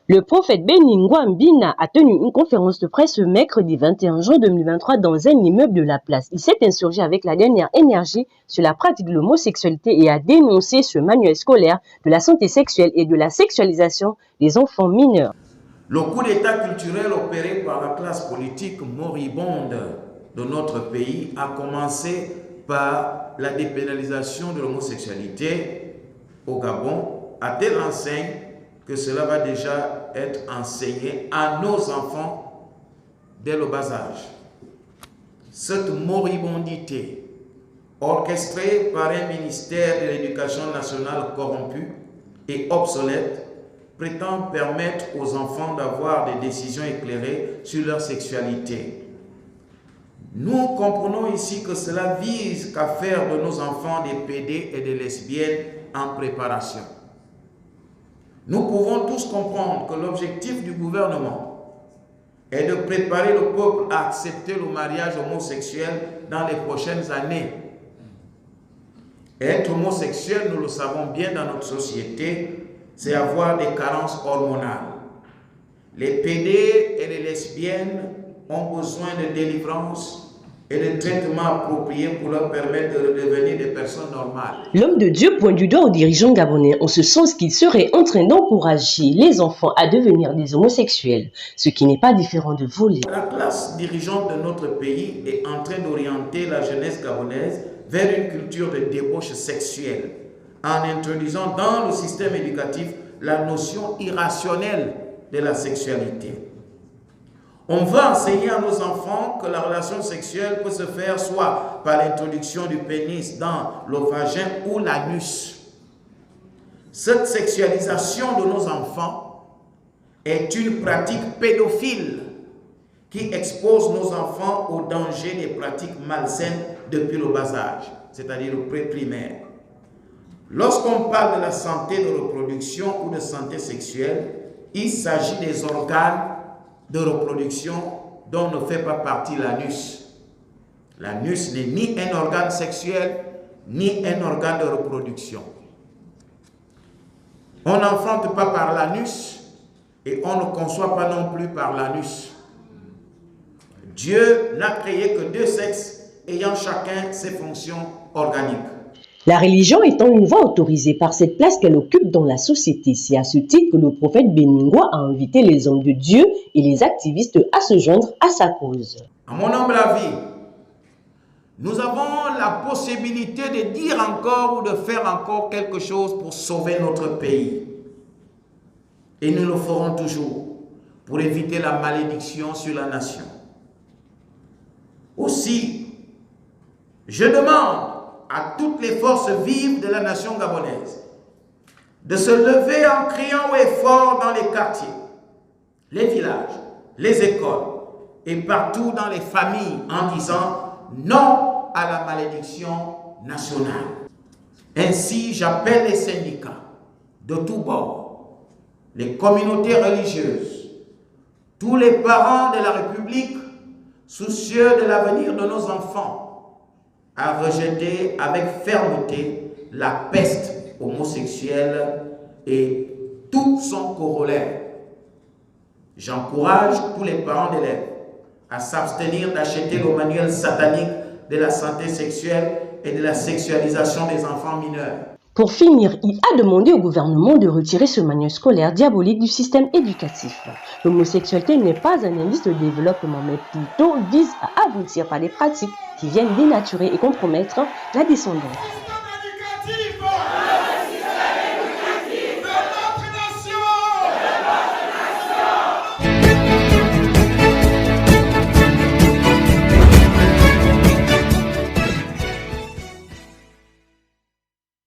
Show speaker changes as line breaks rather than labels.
Le prophète Beningwa Mbina a tenu une conférence de presse ce mercredi 21 juin 2023 dans un immeuble de la place. Il s'est insurgé avec la dernière énergie sur la pratique de l'homosexualité et a dénoncé ce manuel scolaire de la santé sexuelle et de la sexualisation des enfants mineurs.
Le coup d'État culturel opéré par la classe politique moribonde de notre pays a commencé par la dépénalisation de l'homosexualité au Gabon, à telle enseigne que cela va déjà être enseigné à nos enfants dès le bas âge. Cette moribondité, orchestrée par un ministère de l'Éducation nationale corrompu et obsolète, prétend permettre aux enfants d'avoir des décisions éclairées sur leur sexualité. Nous comprenons ici que cela vise qu'à faire de nos enfants des PD et des lesbiennes en préparation. Nous pouvons tous comprendre que l'objectif du gouvernement est de préparer le peuple à accepter le mariage homosexuel dans les prochaines années. Être homosexuel, nous le savons bien dans notre société, c'est avoir des carences hormonales. Les PD et les lesbiennes ont besoin de délivrance et de traitements appropriés pour leur permettre de devenir des personnes normales.
L'homme de Dieu pointe du doigt aux dirigeants gabonais en ce sens qu'il serait en train d'encourager les enfants à devenir des homosexuels, ce qui n'est pas différent de voler.
La classe dirigeante de notre pays est en train d'orienter la jeunesse gabonaise vers une culture de débauche sexuelle, en introduisant dans le système éducatif la notion irrationnelle de la sexualité. On va enseigner à nos enfants que la relation sexuelle peut se faire soit par l'introduction du pénis dans le vagin ou l'anus. Cette sexualisation de nos enfants est une pratique pédophile qui expose nos enfants au danger des pratiques malsaines depuis le bas âge, c'est-à-dire le pré-primaire. Lorsqu'on parle de la santé de reproduction ou de santé sexuelle, il s'agit des organes de reproduction dont ne fait pas partie l'anus. L'anus n'est ni un organe sexuel, ni un organe de reproduction. On n'enfante pas par l'anus et on ne conçoit pas non plus par l'anus. Dieu n'a créé que deux sexes ayant chacun ses fonctions organiques.
La religion étant une voie autorisée par cette place qu'elle occupe dans la société, c'est à ce titre que le prophète Beningwa a invité les hommes de Dieu et les activistes à se joindre à sa cause.
À mon humble avis, nous avons la possibilité de dire encore ou de faire encore quelque chose pour sauver notre pays. Et nous le ferons toujours pour éviter la malédiction sur la nation. Aussi, je demande à toutes les forces vives de la nation gabonaise de se lever en criant haut et fort dans les quartiers, les villages, les écoles et partout dans les familles en disant non à la malédiction nationale. Ainsi, j'appelle les syndicats de tous bords, les communautés religieuses, tous les parents de la République soucieux de l'avenir de nos enfants, à rejeter avec fermeté la peste homosexuelle et tout son corollaire. J'encourage tous les parents d'élèves à s'abstenir d'acheter le manuel satanique de la santé sexuelle et de la sexualisation des enfants mineurs.
Pour finir, il a demandé au gouvernement de retirer ce manuel scolaire diabolique du système éducatif. L'homosexualité n'est pas un indice de développement, mais plutôt vise à aboutir par des pratiques qui viennent dénaturer et compromettre la descendance.